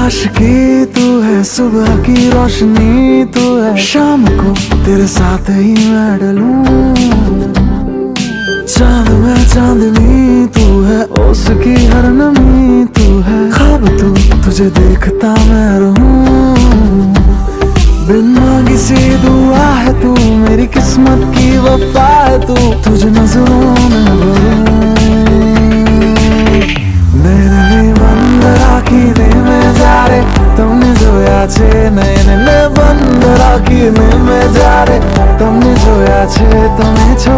आशिकी तू है, सुबह की रोशनी तू है, शाम को तेरे साथ ही मैं डलूं। चांद में चांदनी तू है, उसकी हर नमी तू है, ख्वाब तू तुझे देखता मैं रहूं। बिन मांगी सी दुआ है तू, मेरी किस्मत की वफा है तू, तुझे नजरों में भरूं। नैने बंद राखीने में जा रे તમને જોયા છે, નયનને બંધ રાખીને મેં જ્યારે તમને જોયા છે, તમે છો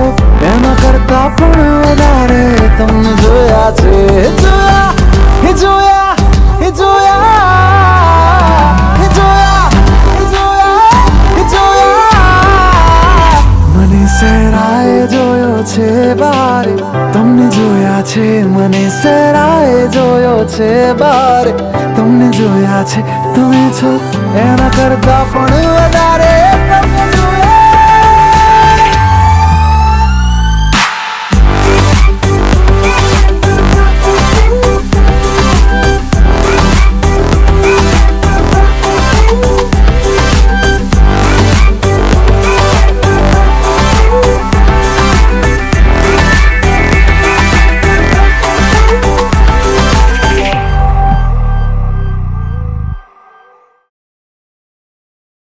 એના કરતા પણ વધારે તમને જોયા છે। જોયા હે જોયા હે જોયા હે જોયા હે જોયા હે જોયા મને સેરાએ જોયો છે બારે તમને જોયા છે, મને સેરાએ જોયો છે બારે તમને જોયા છે, તમે છો એના કરતા પણ વધારે તમને